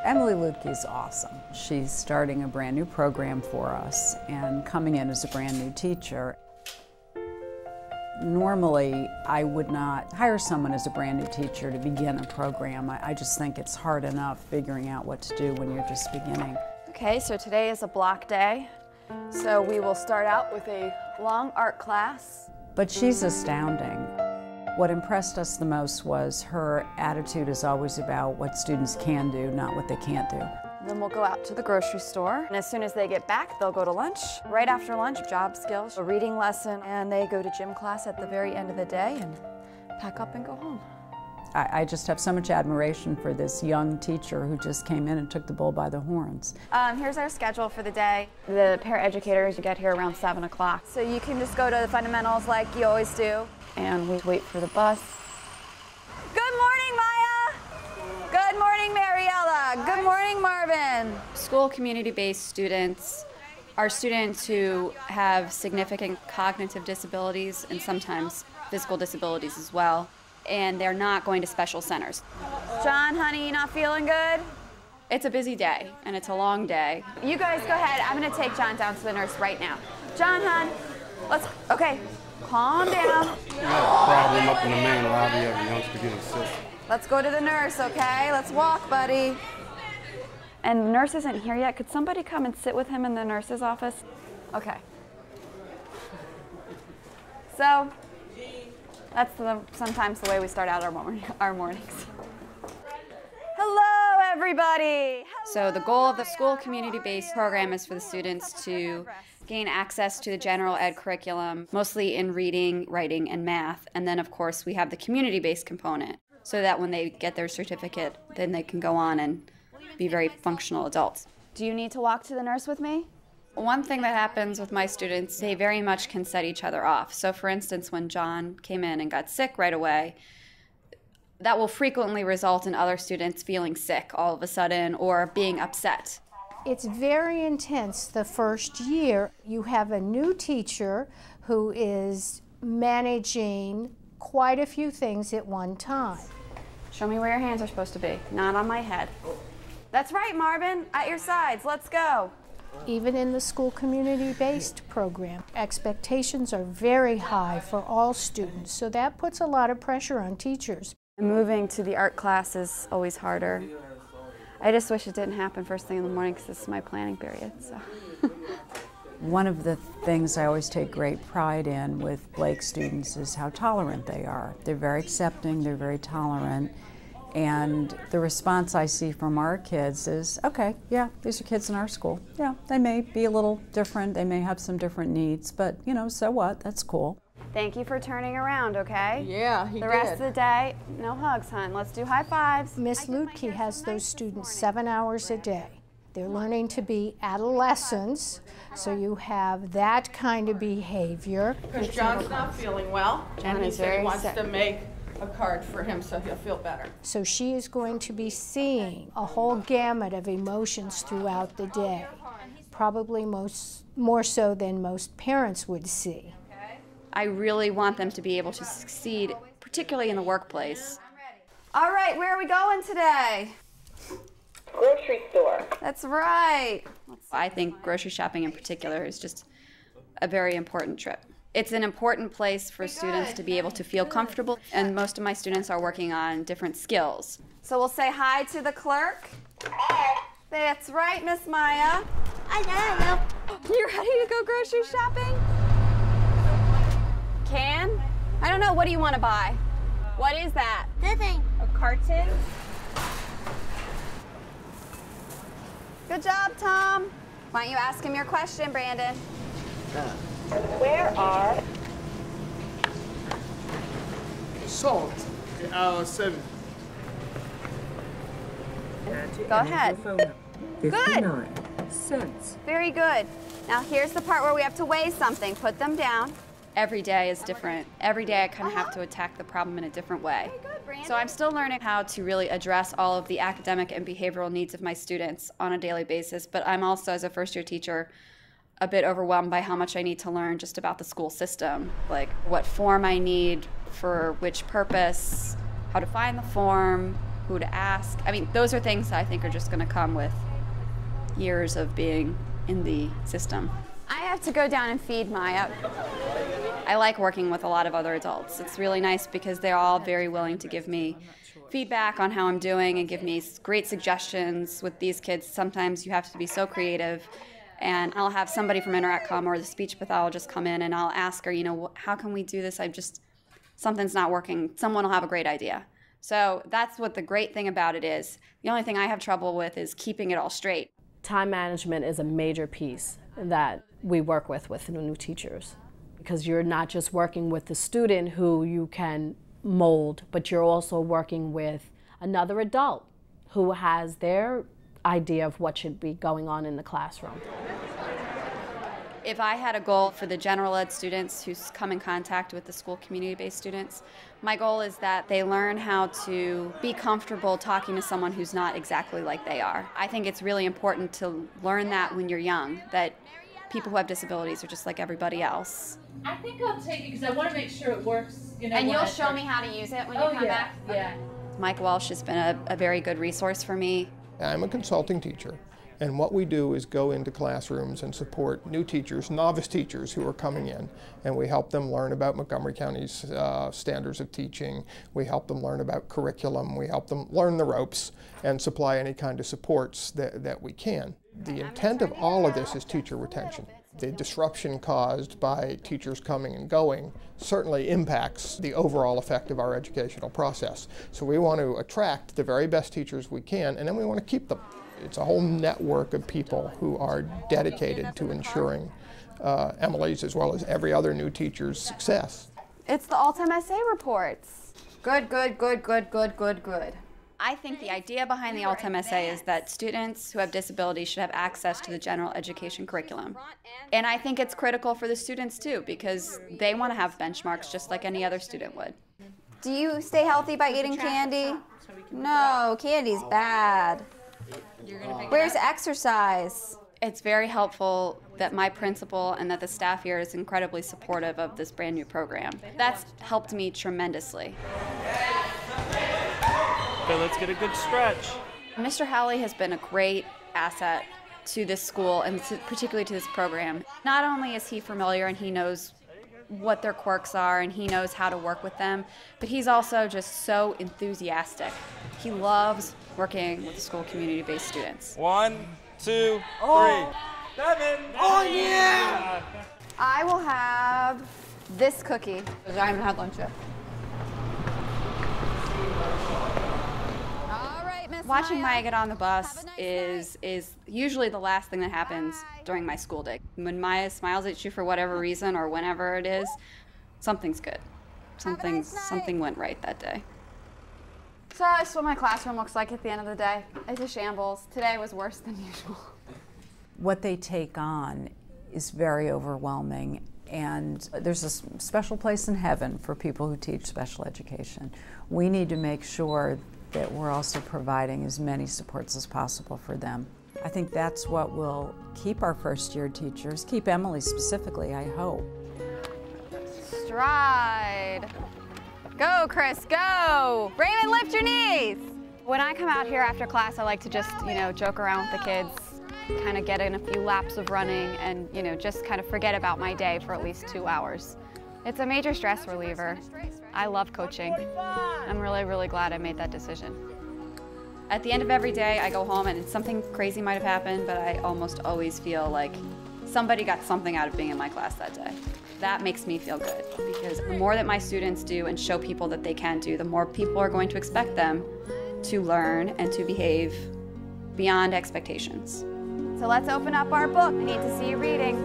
Emily Lutke is awesome. She's starting a brand new program for us and coming in as a brand new teacher. Normally, I would not hire someone as a brand new teacher to begin a program. I just think it's hard enough figuring out what to do when you're just beginning. Okay, so today is a block day. So we will start out with a long art class. But she's astounding. What impressed us the most was her attitude is always about what students can do, not what they can't do. Then we'll go out to the grocery store, and as soon as they get back, they'll go to lunch. Right after lunch, job skills, a reading lesson, and they go to gym class at the very end of the day and pack up and go home. I just have so much admiration for this young teacher who just came in and took the bull by the horns. Here's our schedule for the day. The paraeducators get here around 7 o'clock. So you can just go to the fundamentals like you always do. And we wait for the bus. Good morning, Maya. Good morning, Mariella. Good morning, Marvin. School community-based students are students who have significant cognitive disabilities and sometimes physical disabilities as well. And they're not going to special centers. John, honey, you not feeling good? It's a busy day, and it's a long day. You guys go ahead. I'm going to take John down to the nurse right now. John, hon, okay, calm down. We have a problem up in the main lobby of a youngster getting sick. Let's go to the nurse, okay? Let's walk, buddy. And the nurse isn't here yet. Could somebody come and sit with him in the nurse's office? Okay. So, that's sometimes the way we start out our mornings. Hello, everybody. So the goal of the school community-based program is for the students to gain access to the general ed curriculum, mostly in reading, writing, and math. And then, of course, we have the community-based component, so that when they get their certificate, then they can go on and be very functional adults. Do you need to walk to the nurse with me? One thing that happens with my students, they very much can set each other off. So for instance, when John came in and got sick right away, that will frequently result in other students feeling sick all of a sudden or being upset. It's very intense the first year. You have a new teacher who is managing quite a few things at one time. Show me where your hands are supposed to be, not on my head. That's right, Marvin, at your sides, let's go. Even in the school community-based program, expectations are very high for all students, so that puts a lot of pressure on teachers. Moving to the art class is always harder. I just wish it didn't happen first thing in the morning because this is my planning period. So. One of the things I always take great pride in with Blake students is how tolerant they are. They're very accepting, they're very tolerant. And the response I see from our kids is, okay, yeah, these are kids in our school. Yeah, they may be a little different, they may have some different needs, but you know, so what, that's cool. Thank you for turning around, okay? Yeah, he did. The rest of the day, no hugs, hon. Let's do high fives. Miss Lutke has those students 7 hours a day. They're learning to be adolescents, so you have that kind of behavior. Because John's not feeling well, and he said he wants to make a card for him so he'll feel better. So she is going to be seeing a whole gamut of emotions throughout the day, probably more so than most parents would see. I really want them to be able to succeed, particularly in the workplace. All right, where are we going today? Grocery store. That's right. I think grocery shopping in particular is just a very important trip. It's an important place for students to be able to feel comfortable, and most of my students are working on different skills. So we'll say hi to the clerk. Hi. That's right, Miss Maya. Hello. You ready to go grocery shopping? Can? I don't know, what do you want to buy? What is that? Nothing. A carton? Good job, Tom. Why don't you ask him your question, Brandon? Where are Salt. 7. Go ahead. Good. Cents. Very good. Now here's the part where we have to weigh something. Put them down. Every day is different. Every day I kind of have to attack the problem in a different way. So I'm still learning how to really address all of the academic and behavioral needs of my students on a daily basis, but I'm also, as a first-year teacher, a bit overwhelmed by how much I need to learn just about the school system, like what form I need for which purpose, how to find the form, who to ask. I mean, those are things that I think are just going to come with years of being in the system. I have to go down and feed Maya. I like working with a lot of other adults. It's really nice because they're all very willing to give me feedback on how I'm doing and give me great suggestions. With these kids, sometimes you have to be so creative, and I'll have somebody from Interacom or the speech pathologist come in and I'll ask her, you know, how can we do this? Something's not working. Someone will have a great idea. So that's what the great thing about it is. The only thing I have trouble with is keeping it all straight. Time management is a major piece that we work with new teachers, because you're not just working with the student who you can mold, but you're also working with another adult who has their idea of what should be going on in the classroom. If I had a goal for the general ed students who come in contact with the school community-based students, my goal is that they learn how to be comfortable talking to someone who's not exactly like they are. I think it's really important to learn that when you're young, that people who have disabilities are just like everybody else. I think I'll take it because I want to make sure it works. You know, And you'll show me how to use it when you come back? Yeah. Mike Welsh has been a very good resource for me. I'm a consulting teacher, and what we do is go into classrooms and support new teachers, novice teachers who are coming in, and we help them learn about Montgomery County's standards of teaching. We help them learn about curriculum. We help them learn the ropes and supply any kind of supports that we can. The intent of all of this is teacher retention. The disruption caused by teachers coming and going certainly impacts the overall effect of our educational process. So we want to attract the very best teachers we can, and then we want to keep them. It's a whole network of people who are dedicated to ensuring Emily's as well as every other new teacher's success. It's the all-time essay reports. Good, good, good, good, good, good, good. I think the idea behind the All-Time Essay is that students who have disabilities should have access to the general education curriculum. And I think it's critical for the students too, because they want to have benchmarks just like any other student would. Do you stay healthy by eating candy? No, candy's bad. Where's exercise? It's very helpful that my principal and that the staff here is incredibly supportive of this brand new program. That's helped me tremendously. Okay, let's get a good stretch. Mr. Howley has been a great asset to this school and particularly to this program. Not only is he familiar and he knows what their quirks are and he knows how to work with them, but he's also just so enthusiastic. He loves working with the school community-based students. 1, 2, 3. 7. Oh yeah! I will have this cookie because I haven't had lunch yet. Watching Maya get on the bus is usually the last thing that happens during my school day. When Maya smiles at you for whatever reason or whenever it is, something's good. Something went right that day. So that's what my classroom looks like at the end of the day. It's a shambles. Today was worse than usual. What they take on is very overwhelming, and there's a special place in heaven for people who teach special education. We need to make sure that we're also providing as many supports as possible for them. I think that's what will keep our first-year teachers, keep Emily specifically, I hope. Stride. Go, Chris, go. Raymond, lift your knees. When I come out here after class, I like to just, joke around with the kids, kind of get in a few laps of running and, just kind of forget about my day for at least 2 hours. It's a major stress reliever. I love coaching. I'm really, really glad I made that decision. At the end of every day, I go home and something crazy might have happened, but I almost always feel like somebody got something out of being in my class that day. That makes me feel good, because the more that my students do and show people that they can do, the more people are going to expect them to learn and to behave beyond expectations. So let's open up our book. I need to see you reading.